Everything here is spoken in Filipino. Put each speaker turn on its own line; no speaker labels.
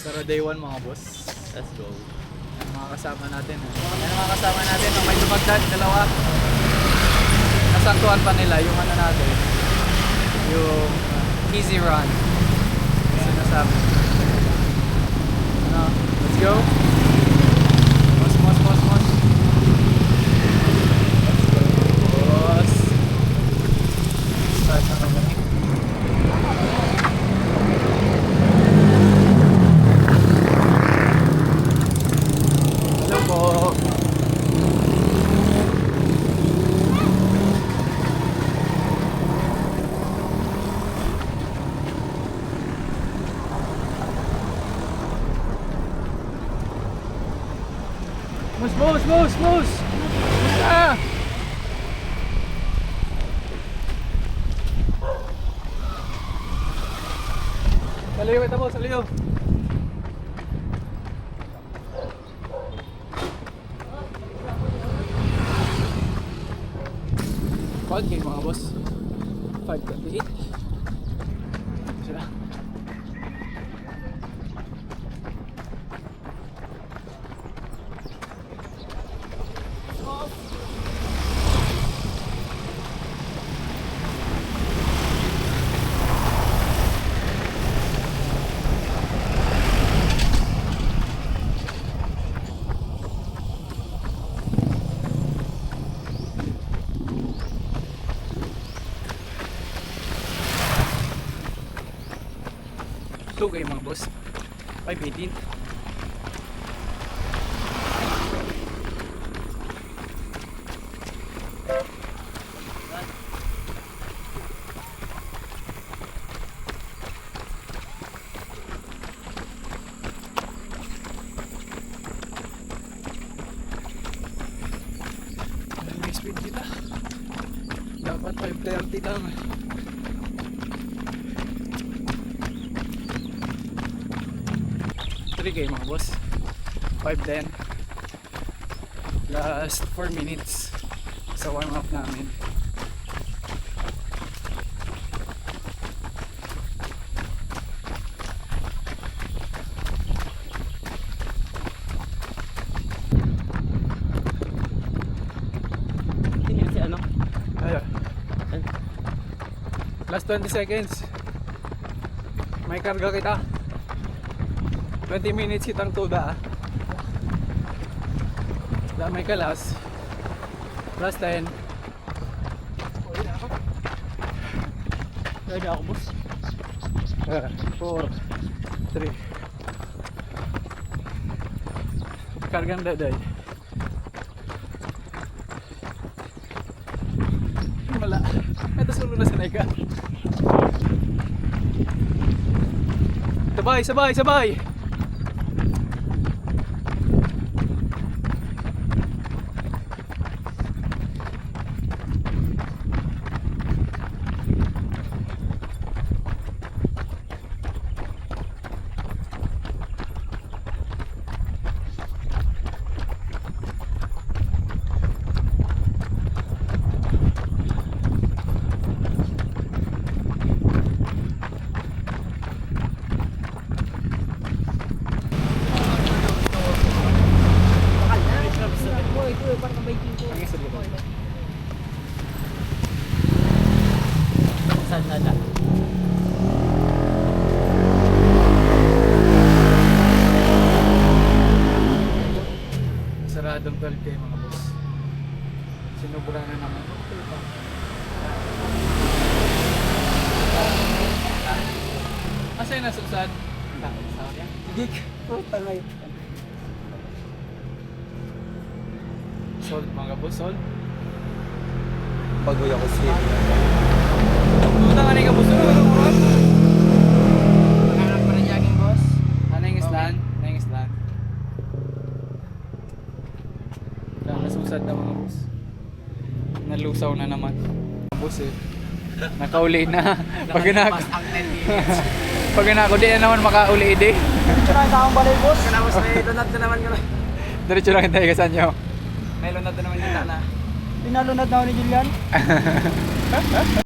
Sara day 1 mga boss.
Let's go.
Ang mga kasama natin. Yan ang mga kasama natin. Ang may lumagdag, dalawa. Nasantuan pa nila yung ano natin. Yung easy run. Sinasabi. Ano? Let's go. Mos. Boss. Start na kami. Hello po. Mus! Ah! Saliyo ito po, saliyo. Call game mga boss. 5:28. Sila. Ito kayo mga boss. 5:18. May speed kita. Dapat 5:30 lang. 3K mga boss. 5:10. Last 4 minutes sa warm up namin.
Tingnan si ano?
Ayun. Last 20 seconds. May karga kita. 20 minutes kitang tuda. Damay ka last. Last 10.
Ready ako, boss.
4 3. Kargang daday. Wala. Ito sulo na sanay ka. Sabay!
Saan na na?
Saradong 12K mga boss. Sinubra na naman. Asa yung nasusad? Gig. Puta ngayon. Sold mga boss, sold.
Bagoy ako sleep.
Puta nga rin ka boss. Ano oras?
Nakakarap pa rin jogging, boss.
Ano yung islan? Lang nasusad na mga boss. Nalusaw na naman. Mga boss eh. Nakauli na. Pag ako di na naman makauli eh.
Diretso na akong balay, boss. Boss, may lunad na naman yun.
Diretso lang tayo kasan nyo.
May lunad na naman yun na. Pinalunad na ako ni Julian.